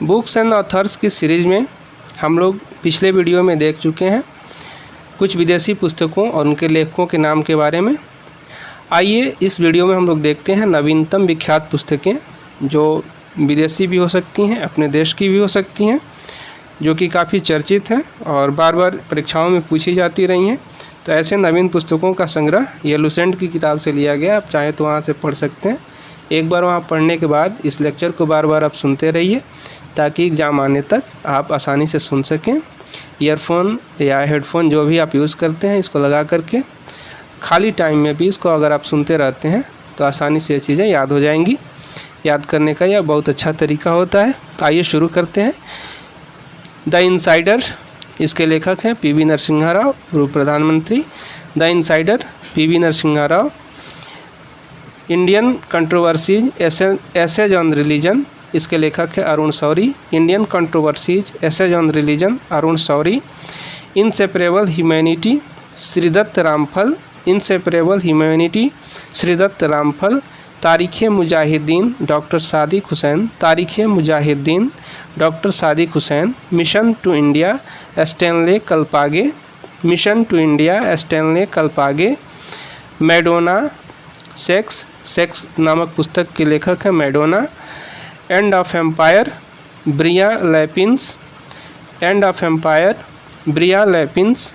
Books and authors की series में हम लोग पिछले वीडियो में देख चुके हैं कुछ विदेशी पुस्तकों और उनके लेखकों के नाम के बारे में। आइए इस वीडियो में हम लोग देखते हैं नवीनतम विख्यात पुस्तकें जो विदेशी भी हो सकती हैं, अपने देश की भी हो सकती हैं, जो कि काफ़ी चर्चित हैं और बार बार परीक्षाओं में पूछी जाती रही हैं। तो ऐसे नवीन पुस्तकों का संग्रह ये लुसेंट की किताब से लिया गया। आप चाहें तो वहाँ से पढ़ सकते हैं। एक बार वहाँ पढ़ने के बाद इस लेक्चर को बार बार आप सुनते रहिए ताकि एग्ज़ाम आने तक आप आसानी से सुन सकें। ईयरफोन या हेडफोन जो भी आप यूज़ करते हैं इसको लगा करके खाली टाइम में भी इसको अगर आप सुनते रहते हैं तो आसानी से ये चीज़ें याद हो जाएंगी। याद करने का यह बहुत अच्छा तरीका होता है। आइए शुरू करते हैं। द इनसाइडर, इसके लेखक हैं पी.वी. नरसिम्हा राव, पूर्व प्रधानमंत्री। The insider, P V. Narasimha Rao. Indian controversies essays on religion, इसके लेखक है Arun Shourie. Indian controversies essays on religion, Arun Shourie. Inseparable humanity, Shridath Ramphal. Inseparable humanity, Shridath Ramphal. Tarikh Mujahideen, doctor Sadiq Hussain. Tarikh Mujahideen, doctor Sadiq Hussain. Mission to India, Stanley Kalpage. Mission to India, Stanley Kalpage. Madonna, sex नामक पुस्तक के लेखक हैं Madonna. End of empire, Brian Lapping. End of empire, Brian Lapping.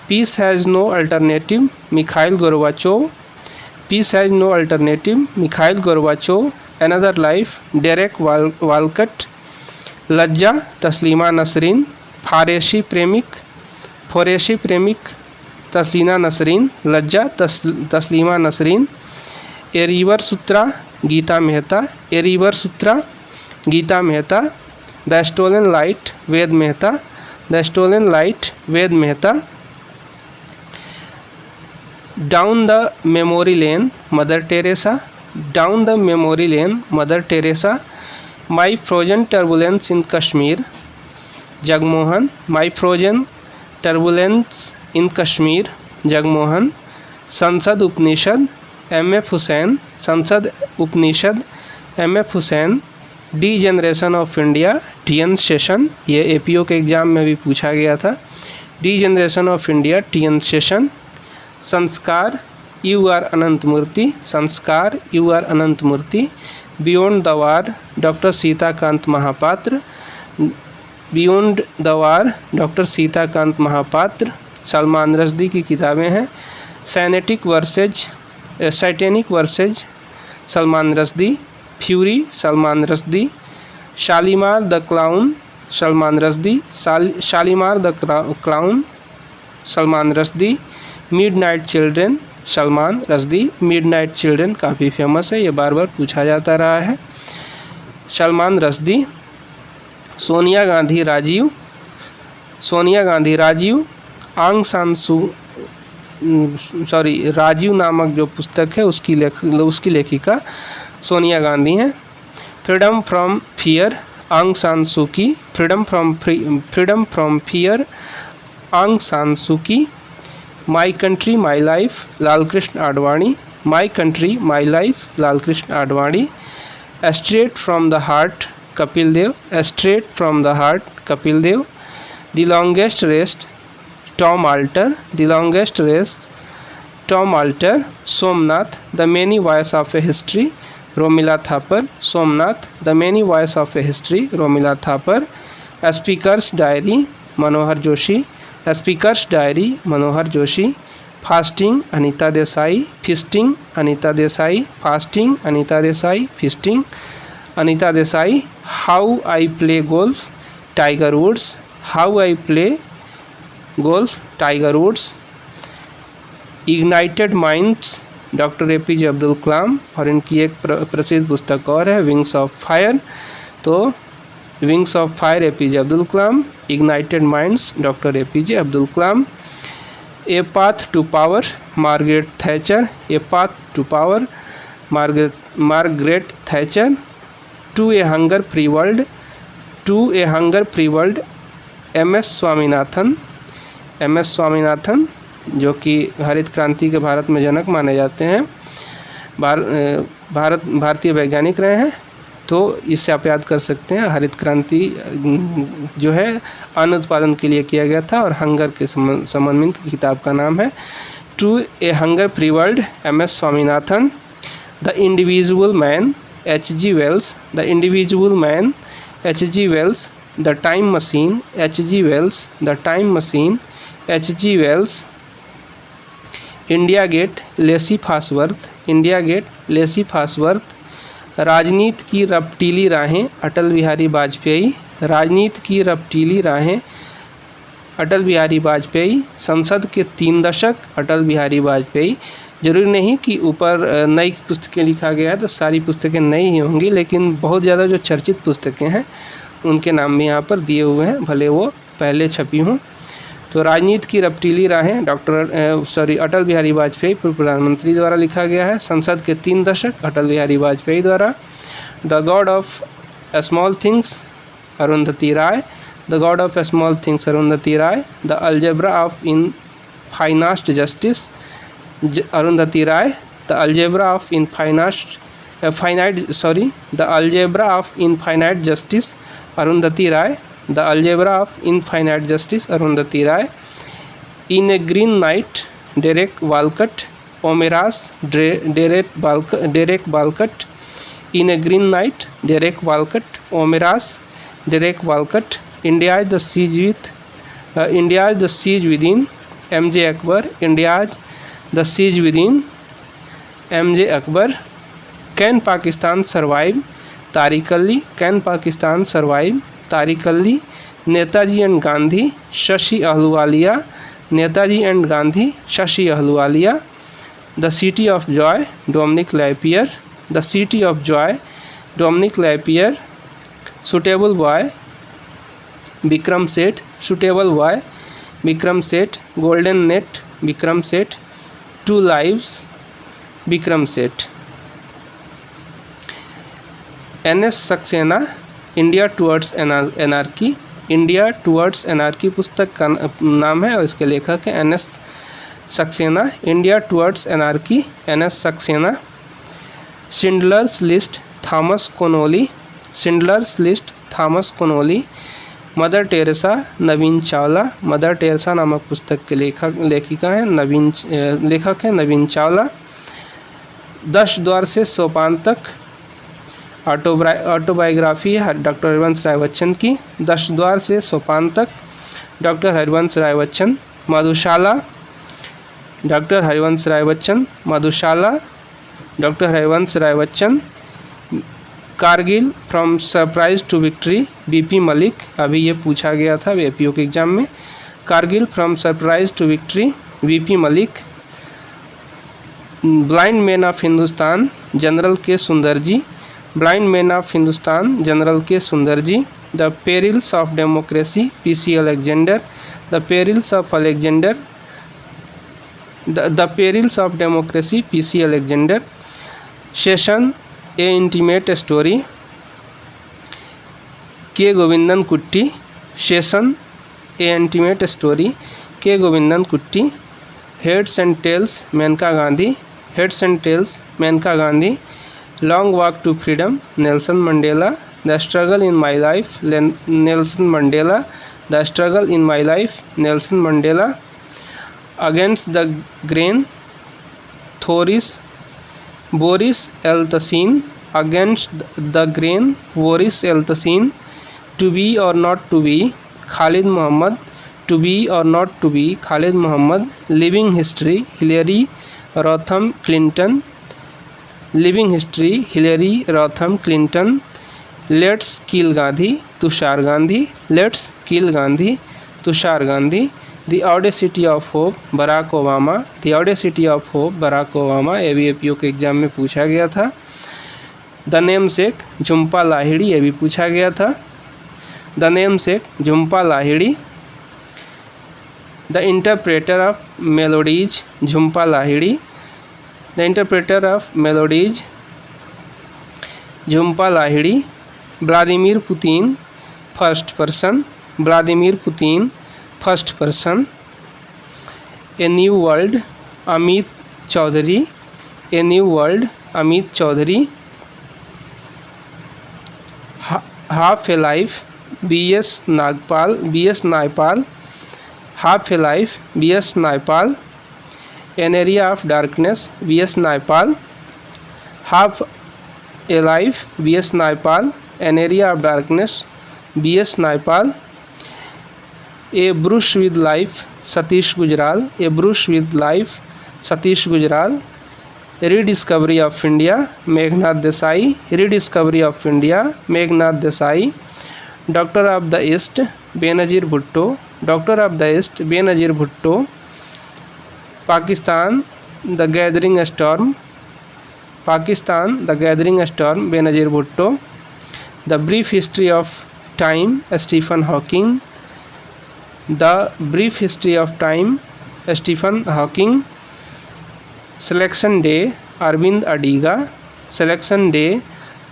Peace has no alternative, Mikhail Gorbachev. Peace has no alternative, Mikhail Gorbachev. Another life, Derek Walcott. Lajja, Taslima Nasreen. Forashi Premik, Taslima Nasreen. Lajja, Taslima Nasreen. A river sutra, Gita Mehta. A river sutra, Gita Mehta. The stolen light, Ved Mehta. The stolen light, Ved Mehta. Down the memory lane, Mother Teresa. Down the memory lane, Mother Teresa. My frozen turbulence in Kashmir, Jagmohan. My frozen turbulence in Kashmir, Jagmohan. Sansad Upanishad, M F. Hussain. Sansad Upanishad, M F. Hussain. Degeneration of India, T N. Seshan. ये APO के exam में भी पूछा गया था। Degeneration of India, T N. Seshan. Samskara, U R. Ananthamurthy. Samskara, U R. Ananthamurthy. Beyond the war, doctor Sitakant Mahapatra. Beyond the war, doctor Sitakant Mahapatra. Salman Rushdie की किताबें हैं। Satanic verses, Salman Rushdie. Fury, Salman Rushdie. Shalimar the clown, Salman Rushdie. Shalimar the clown, Salman Rushdie. Midnight children, Salman Rushdie. Midnight children काफ़ी फेमस है, ये बार बार पूछा जाता रहा है। सलमान रश्दी। सोनिया गांधी राजीव, सोनिया गांधी राजीव। राजीव नामक जो पुस्तक है उसकी लेखिका सोनिया गांधी हैं। फ्रीडम फ्रॉम फियर, आंग सान सू की। फ्रीडम फ्रॉम फियर, आंग San Suu Kyi. My country my life, Lalkrishna Advani. My country my life, Lalkrishna Advani. Straight from the heart, Kapil Dev. Straight from the heart, Kapil Dev. The longest rest, Tom Alter. The longest rest, Tom Alter. Somnath, the many voice of a history, Romila Thapar. Somnath, the many voice of a history, Romila Thapar. Speakers diary, Manohar Joshi. Speakers diary, Manohar Joshi. Fasting, Anita Desai. Feasting, Anita Desai. Fasting, Anita Desai. Feasting, Anita Desai. How I play golf, Tiger Woods. How I play golf, Tiger Woods. Ignited minds, doctor A P J. Abdul Kalam. और इनकी एक प्रसिद्ध पुस्तक और है wings of fire. तो wings of fire, A P J. Abdul Kalam. Ignited minds, doctor A P J. Abdul Kalam. A path to power, Margaret Thatcher. A path to power, Margaret Thatcher. To a hunger free world, to a hunger free world, MS. Swaminathan. MS. Swaminathan जो कि हरित क्रांति के भारत में जनक माने जाते हैं, भारतीय वैज्ञानिक रहे हैं। तो इससे आप याद कर सकते हैं हरित क्रांति जो है अन्न उत्पादन के लिए किया गया था, और हंगर के संबंधित किताब का नाम है to a hunger free world, MS. Swaminathan. The individual man, H.G. Wells. The individual man, H.G. Wells. The time machine, H.G. Wells. The time machine, H.G. Wells. India Gate, Lacy Fosworth. India Gate, Lacy Fosworth. राजनीति की रपटीली राहें, अटल बिहारी वाजपेयी। राजनीति की रपटीली राहें, अटल बिहारी वाजपेयी। संसद के 3 दशक, अटल बिहारी वाजपेयी। जरूरी नहीं कि ऊपर नई पुस्तकें लिखा गया है तो सारी पुस्तकें नई ही होंगी, लेकिन बहुत ज़्यादा जो चर्चित पुस्तकें हैं उनके नाम भी यहाँ पर दिए हुए हैं, भले वो पहले छपी हों। तो राजनीति की रपटीली राहें अटल बिहारी वाजपेयी पूर्व प्रधानमंत्री द्वारा लिखा गया है। संसद के 3 दशक, अटल बिहारी वाजपेयी द्वारा। The god of small things, Arundhati Roy. The god of small things, Arundhati Roy. The algebra of infinite justice, Arundhati Roy. The algebra of the algebra of infinite justice, Arundhati Roy. The algebra of infinite justice, Arundhati Roy. In a green night, Derek Walcott. Omeros, Derek Walcott. In a green night, Derek Walcott. Omeros, Derek Walcott. India is the siege within, M.J. Akbar. India is the siege within, M.J. Akbar. Can Pakistan survive, Tariq Ali. Can Pakistan survive, Tariq Ali. Netaji and Gandhi, Shashi Ahluwalia. Netaji and Gandhi, Shashi Ahluwalia. The city of joy, Dominique Lapierre. The city of joy, Dominique Lapierre. Suitable boy, Vikram Seth. Suitable boy, Vikram सेठ। Golden net, Vikram Seth. To lives, Vikram Seth. N.S. Saxena, India towards anarchy. India towards anarchy पुस्तक का नाम है और इसके लेखक हैं N.S. Saxena. India towards anarchy, N.S. Saxena. Schindler's list, Thomas Connolly. Schindler's list, Thomas Connolly. Mother Teresa, Naveen Chawla. Mother Teresa नामक पुस्तक के लेखक हैं नवीन चावला। 10 द्वार से सोपान तक, ऑटोबायोग्राफी है डॉक्टर हरिवंश राय बच्चन की। 10 द्वार से सोपान तक, doctor Harivansh Rai Bachchan. Madhushala, doctor Harivansh Rai Bachchan. Madhushala, doctor Harivansh Rai Bachchan. Kargil from surprise to victory, BP Malik. अभी ये पूछा गया था एपीओ के एग्जाम में। Kargil from surprise to victory, BP Malik. Blind man of Hindustan, general K Sundar ji. Blind man of Hindustan, general K Sundar ji. The perils of democracy, PC Alexander. The perils of Alexander, the perils of democracy, PC Alexander. Session, A intimate story, K Govindan कुट्टी। Session, A intimate story, K Govindan Kutty. Heads and tails, Maneka Gandhi. Heads and tails, Maneka Gandhi. Long walk to freedom, Nelson Mandela. The struggle in my life, Nelson Mandela. The struggle in my life, Nelson Mandela. Against the grain, Boris Yeltsin. Against the grain, Boris Yeltsin. To be और not to be, Khalid Mohammed. To be और not to be, Khalid Mohammed. Living history, Hillary Rodham Clinton. Living history, Hillary Rodham Clinton. Let's kill Gandhi, Tushar Gandhi. Let's kill Gandhi, Tushar Gandhi. The audacity of hope, Barack Obama. The audacity of hope, Barack Obama. ये भी APO के exam में पूछा गया था। The namesake, Jhumpa Lahiri. ये भी पूछा गया था। The namesake, Jhumpa Lahiri. The interpreter of melodies, Jhumpa Lahiri. The interpreter of melodies, Jhumpa Lahiri. Vladimir Putin, first person. Vladimir Putin, first person. A new world, Amit Chaudhary. A new world, Amit Chaudhuri. Half a life B.S. Naipaul, half a life B.S. Naipaul, an area of darkness B.S. Naipaul, half a life B.S. Naipaul, an area of darkness B.S. Naipaul, a brush with life Satish Gujral, a brush with life Satish Gujral, rediscovery of India Meghnad Desai, rediscovery of India Meghnad Desai, doctor of the east Benazir Bhutto, doctor of the east Benazir Bhutto, Pakistan the gathering storm, Pakistan the gathering storm Benazir Bhutto, the brief history of time Stephen Hawking, the brief history of time Stephen Hawking, selection day Aravind Adiga, selection day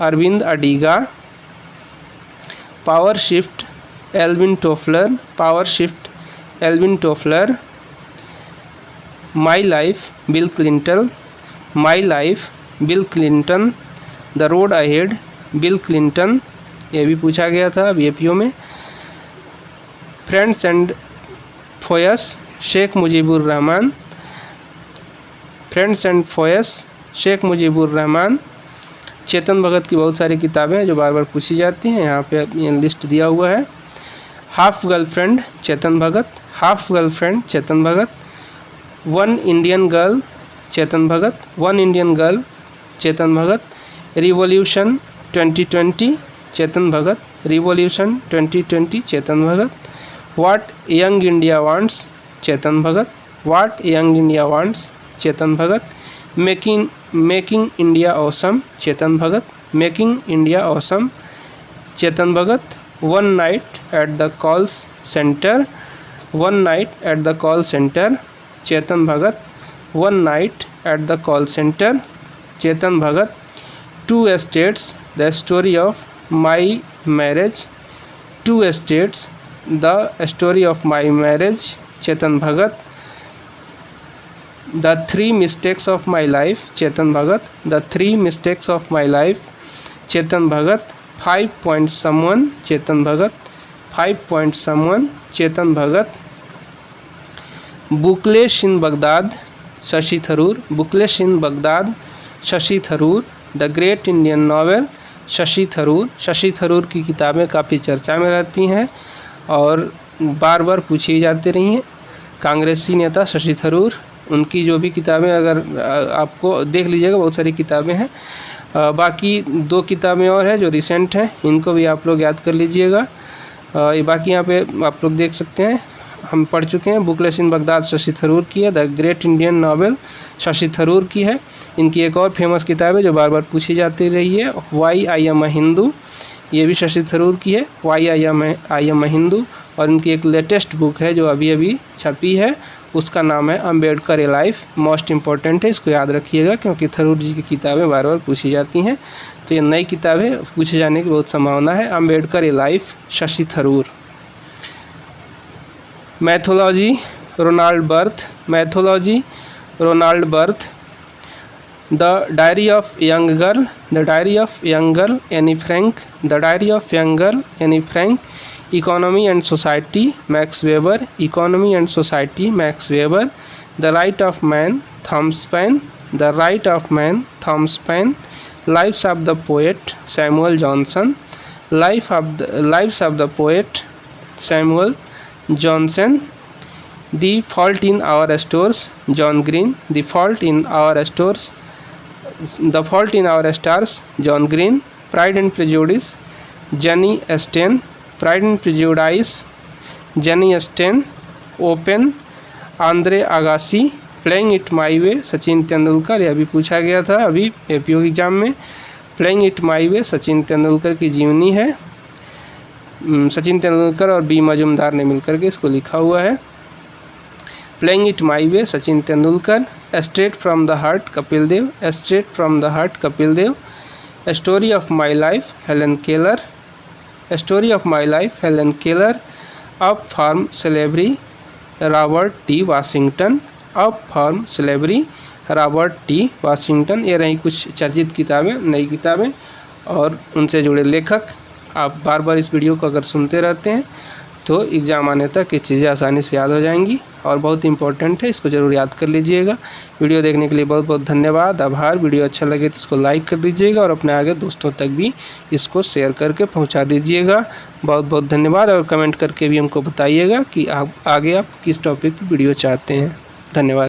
Aravind Adiga, power shift Alvin Toffler, power shift Alvin Toffler, my life Bill Clinton, my life Bill Clinton, the road ahead Bill Clinton, ये भी पूछा गया था BPO में, friends and foes Sheikh Mujibur Rahman, friends and foes Sheikh Mujibur Rahman, Chetan Bhagat की बहुत सारी किताबें हैं जो बार बार पूछी जाती हैं, यहाँ पे लिस्ट दिया हुआ है, half girlfriend Chetan Bhagat, half girlfriend Chetan Bhagat, one Indian girl Chetan Bhagat, one Indian girl Chetan Bhagat, revolution 2020 Chetan Bhagat, revolution 2020 Chetan Bhagat, what young India wants Chetan Bhagat, what young India wants Chetan Bhagat, making India awesome Chetan Bhagat, making India awesome Chetan Bhagat, one night at the calls centre, one night at the call centre Chetan Bhagat, one night at the call centre Chetan Bhagat, two states the story of my marriage, two states the story of my marriage Chetan Bhagat, the three mistakes of my life Chetan Bhagat, the three mistakes of my life Chetan Bhagat, 5 point someone Chetan Bhagat, 5 point someone Chetan Bhagat, bookless in Baghdad Shashi Tharoor, bookless in Baghdad Shashi Tharoor, the great Indian novel Shashi Tharoor, Shashi Tharoor की किताबें काफ़ी चर्चा में रहती हैं और बार बार पूछी जाती रही हैं। कांग्रेसी नेता शशि थरूर, उनकी जो भी किताबें अगर आपको देख लीजिएगा, बहुत सारी किताबें हैं। बाकी 2 किताबें और हैं जो रिसेंट हैं, इनको भी आप लोग याद कर लीजिएगा। ये बाकी यहाँ पे आप लोग देख सकते हैं, हम पढ़ चुके हैं। बुकलेस इन बगदाद शशि थरूर की है, the great Indian novel Shashi Tharoor की है। इनकी एक और फेमस किताब है जो बार बार पूछी जाती रही है, why I am a Hindu, ये भी शशि थरूर की है, why I am a Hindu. और इनकी एक लेटेस्ट बुक है जो अभी अभी छपी है, उसका नाम है Ambedkar a life, most important है, इसको याद रखिएगा क्योंकि थरूर जी की किताबें बार बार पूछी जाती हैं। तो ये नई किताबें पूछे जाने की बहुत संभावना है। Ambedkar a life Shashi Tharoor. Mythology Ronald Barth, mythology Ronald Barth, the diary of young girl, the diary of young girl Anne Frank, the diary of young girl Anne Frank, economy and society Max Weber, economy and society Max Weber, the right of man Thomas Paine, the right of man Thomas Paine, lifes of the poet Samuel Johnson, lifes of the poet Samuel Johnson, the fault in our stores John Green, the fault in our stores, the fault in our stars John Green, pride and prejudice Jane Austen, pride and prejudice Jane Austen, open Andre Agassi, playing it my way Sachin Tendulkar, यह भी पूछा गया था अभी APO exam में। Playing it my way Sachin Tendulkar की जीवनी है, सचिन तेंदुलकर और B मजुमदार ने मिलकर के इसको लिखा हुआ है। Playing it my way Sachin Tendulkar, straight from the heart Kapil Dev, straight from the heart Kapil Dev, story of my life Helen Keller, story of my life Helen Keller, up from slavery Robert T Washington, up from slavery Robert T Washington. ये रही कुछ चर्चित किताबें, नई किताबें और उनसे जुड़े लेखक। आप बार बार इस वीडियो को अगर सुनते रहते हैं तो एग्ज़ाम आने तक ये चीज़ें आसानी से याद हो जाएंगी और बहुत इंपॉर्टेंट है, इसको ज़रूर याद कर लीजिएगा। वीडियो देखने के लिए बहुत बहुत धन्यवाद, आभार। वीडियो अच्छा लगे तो इसको लाइक कर दीजिएगा और अपने आगे दोस्तों तक भी इसको शेयर करके पहुंचा दीजिएगा। बहुत बहुत धन्यवाद और कमेंट करके भी हमको बताइएगा कि आगे आप किस टॉपिक पर वीडियो चाहते हैं। धन्यवाद।